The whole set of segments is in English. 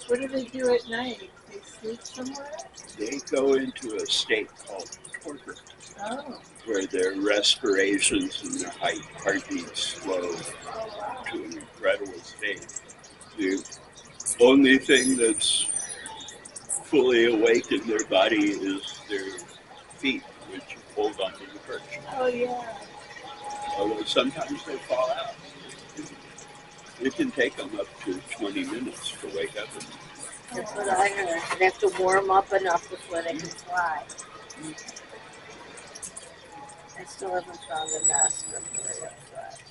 What do they do at night? They sleep somewhere? They go into a state called torpor, Oh, where their respirations and their heartbeats slow oh wow. to an incredible state. The only thing that's fully awake in their body is their feet, which hold onto the perch. Oh yeah. Although sometimes they fall out. It can take them up to 20 minutes to wake up. That's what I heard. They have to warm up enough before they can fly. I still haven't found a nest. I'm really upset.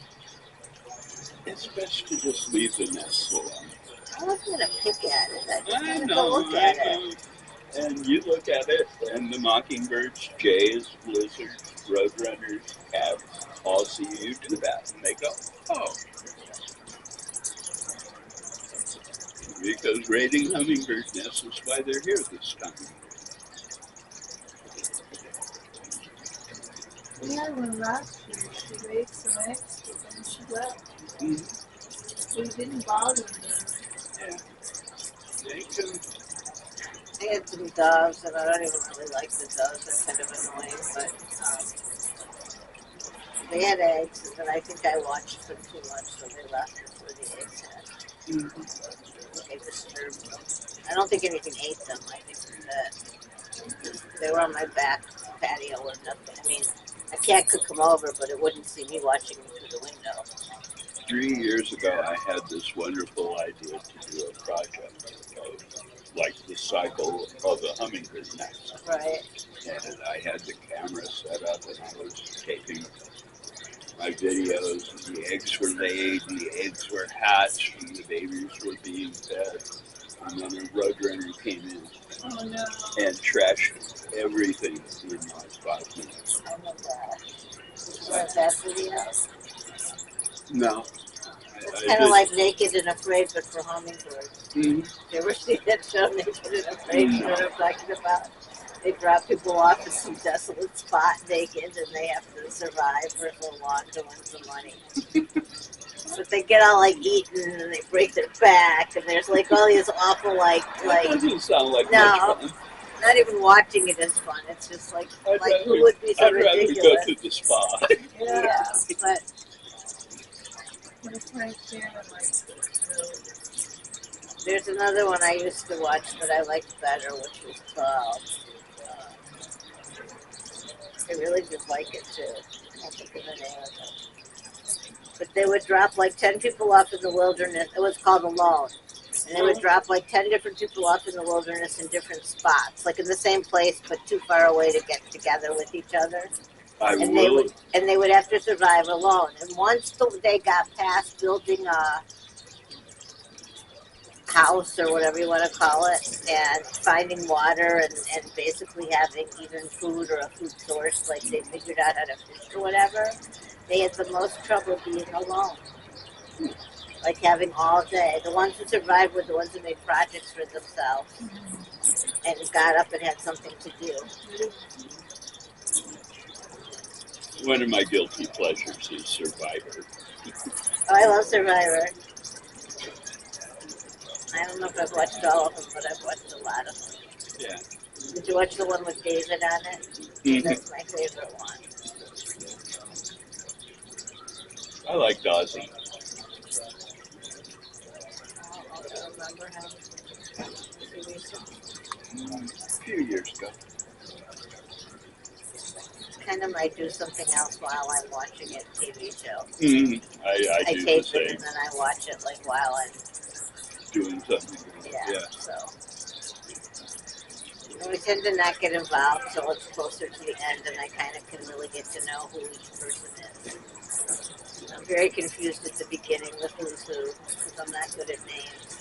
It's best to just leave the nest alone. I wasn't gonna pick at it. I just I wanted to know, look I at it. know. And you look at it, and the mockingbirds, jays, lizards, roadrunners, cats all see you do that, and they go, oh. Because raiding hummingbird nests is why they're here this time. We had one last year. She laid some eggs, but then she left. Mm-hmm. We didn't bother them. Yeah. They can. I had some doves, and I don't even really like the doves. They're kind of annoying, but they had eggs, and I think I watched them too much, so they left before the eggs hatched. Mm-hmm. They disturbed them. I don't think anything ate them. I think that they were on my back patio or nothing. I mean, a cat could come over, but it wouldn't see me watching them through the window. 3 years ago, I had this wonderful idea to do a project of, like, the cycle of a hummingbird nest. Right. And I had the camera set up, and I was taking my videos, and the eggs were laid, and the eggs were hatched, and the babies were being fed. And then a roadrunner came in Oh no. and trashed everything in like 5 minutes. Oh my gosh. Did you have that video? No. It's I kind of did. like Naked and Afraid, but for hummingbirds. Mhm. You ever see that show, Naked and Afraid? You know what I'm talking about? They drop people off at some desolate spot naked, and they have to survive for so long to win some money. But they get all like eaten, and they break their back, and there's like all these awful That doesn't sound like No. much fun. Not even watching it is fun. It's just like who would be so I'd rather ridiculous? go to the spa. Yeah, but It's right there, like, there's another one I used to watch that I liked better, which was called. I really did like it too. I can't think of the name of it. But they would drop like 10 people off in the wilderness. It was called Alone. And they would drop like 10 different people off in the wilderness in different spots, like in the same place, but too far away to get together with each other. And they would have to survive alone. And once they got past building a house or whatever you want to call it, and finding water and basically having even food or a food source, like they figured out how to fish or whatever, they had the most trouble being alone. Like having all day. The ones who survived were the ones who made projects for themselves and got up and had something to do. One of my guilty pleasures is Survivor. Oh, I love Survivor. I don't know if I've watched all of them, but I've watched a lot of them. Yeah. Did you watch the one with David on it? Mm-hmm. That's my favorite one. I like Dawson. I don't remember him. A few years ago. Kind of might do something else while I'm watching it, TV show. Mm-hmm. I do the tape same. it and then I watch it like while I'm Doing something. yeah. So and we tend to not get involved till it's closer to the end, and I kind of can really get to know who each person is. I'm very confused at the beginning with who's who because I'm not good at names.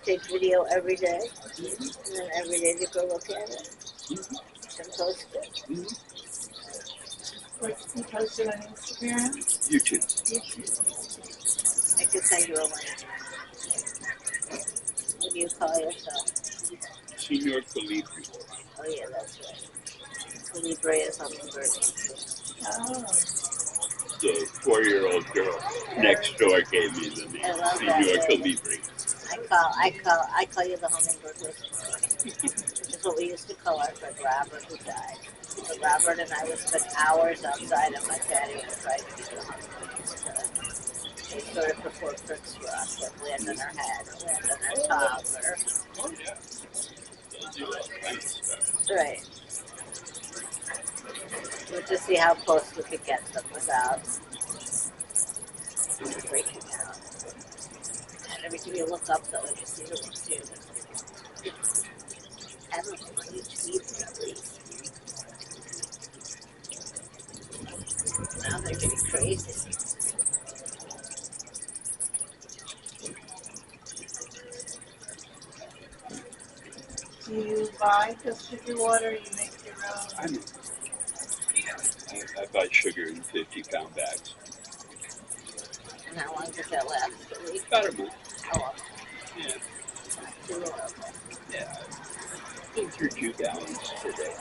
take video every day, and then every day you go look at it and post it. Like you post it on Instagram? YouTube. I could send you a link. What do you call yourself? Senor Calibri. Oh yeah, that's right. Libre is hummingbird. Oh. The 4-year-old girl next door gave me the name I love that Senor name. Calibri. I call you the hummingbird whisperer, which is what we used to call our friend Robert, who died. So Robert and I would spend hours outside on my patio trying to get the hummingbirds to they sort of perform tricks for us, like land on our head, or land on our tongue, or Oh yeah. They'll do all kinds of stuff. right. We'll just see how close we could get them without breaking out. And every time you look up, though, and you see them too. Have them on each feet at least. Now they're getting crazy. Do you buy the sugar water or you make your own? I mean, I buy sugar in 50-pound bags. And how long does that last? A week? About a month. Oh, well, Yeah. too little. Yeah. Been through 2 gallons today.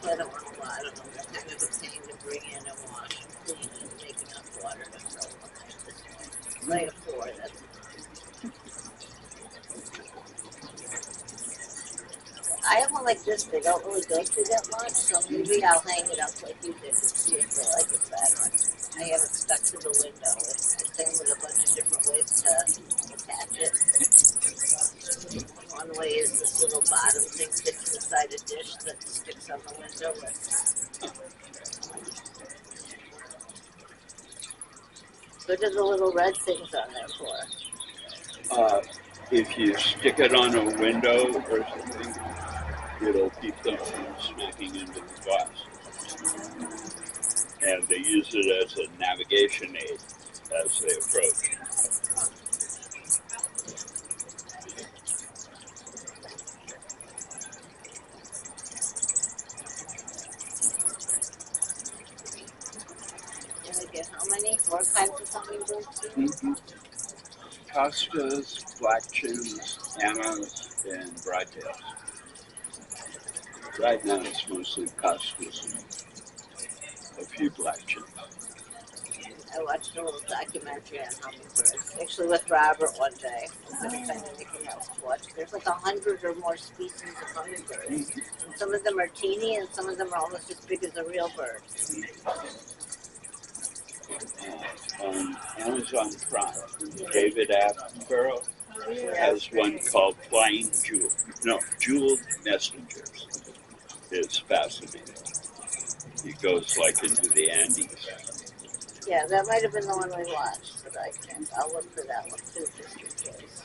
I don't want a lot of them. They're kind of a pain to bring in and wash and clean and make enough water to fill them this way. Lay a 4, that's I have one like this. They don't really go through that much, so maybe I'll hang it up like you did and see if they like it better. I have it stuck to the window. It's the same with a bunch of different ways to attach it. One way is this little bottom thing fits inside a dish that sticks on the window. What are the little red things on there for? If you stick it on a window or something, it'll keep them from smacking into the glass. And they use it as a navigation aid as they approach. And they get how many? 4 kinds of hummingbirds? Mm-hmm. Costas, black chins, Annas, and broadtails. Right now it's mostly Costas and a few black chins. I watched a little documentary on hummingbirds, actually with Robert one day. I couldn't find anything else to watch. There's like 100 or more species of hummingbirds. And some of them are teeny and some of them are almost as big as a real bird. On Amazon Prime, David Attenborough Oh, yeah. has one called Flying Jewel. No, Jeweled Messengers. It's fascinating. He goes like into the Andes. Yeah, that might have been the one we watched, but I can't. I'll look for that one too, just in case.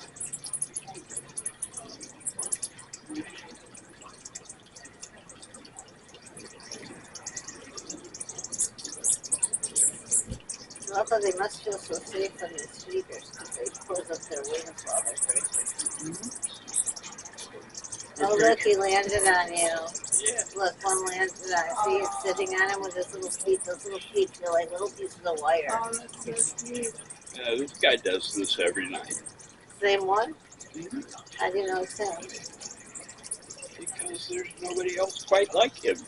Although they must feel so safe on these feeders because they close up their wings while they're breathing. Oh, look, he landed on you. Yeah. Look, one landed on. See, it's sitting on him with his little feet. Those little feet feel like little pieces of wire. Oh, that's so cute. This guy does this every night. Same one? How do you know it's him? Because there's nobody else quite like him.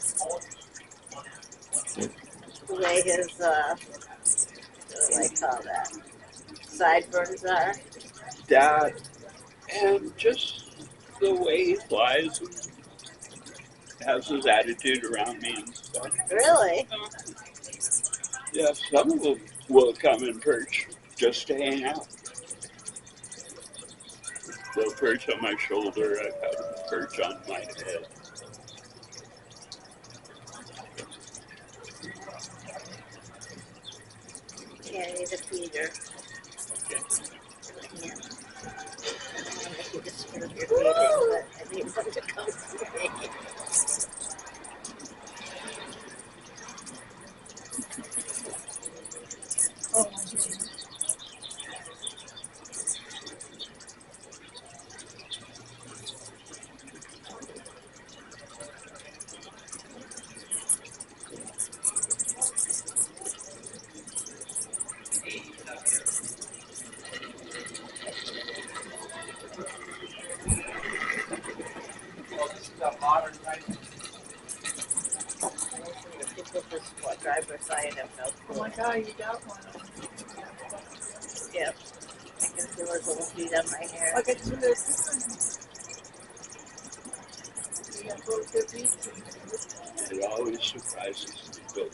The way his, what do I call that? Sideburns are. That, and just the way he flies and has his attitude around me and stuff. Really? Yeah, some of them will come and perch just to hang out. They'll perch on my shoulder, I've had them perch on my head. Yeah, I need a feeder. Okay. Yeah. I don't want to make you disturb your feeding, but I need one to come to me. Oh, my goodness. People just drive beside and have no Oh clue. my god, you got one. Yeah. I can feel his little feet on my hair. Look at you this. You got little good feet. It always surprises me, but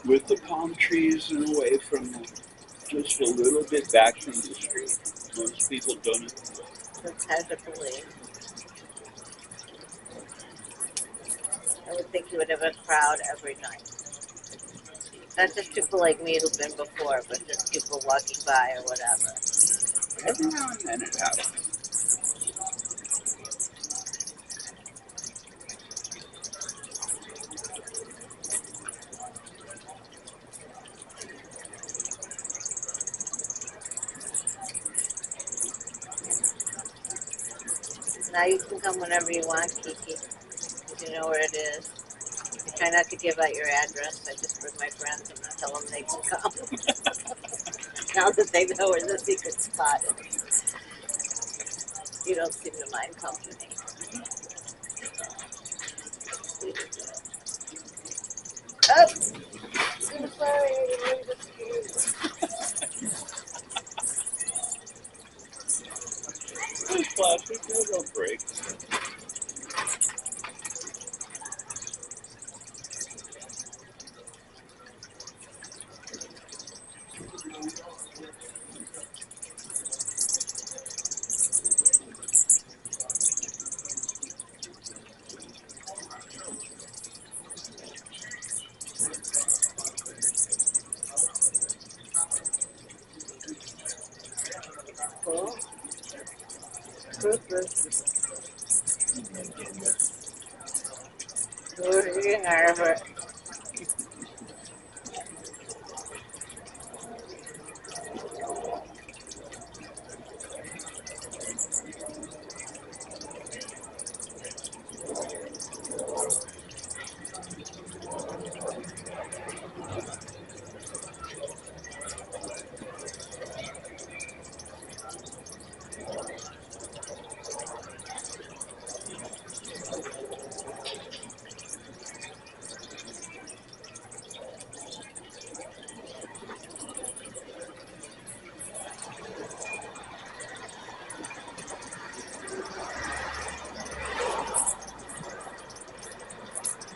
with the palm trees and away from them, just a little bit back from the street. Most people don't. It's hard to believe. I would think you would have a crowd every night. Not just people like me who've been before, but just people walking by or whatever. Every now and then it happens. Now you can come whenever you want, Kiki. You know where it is. I try not to give out your address. I just bring my friends and I tell them they can come. Now that they know where the secret spot is. You don't seem to mind company. Oh! I'm sorry, I didn't mean to scare you. It's plastic, they don't break. Cool. Super. We're in Harvard.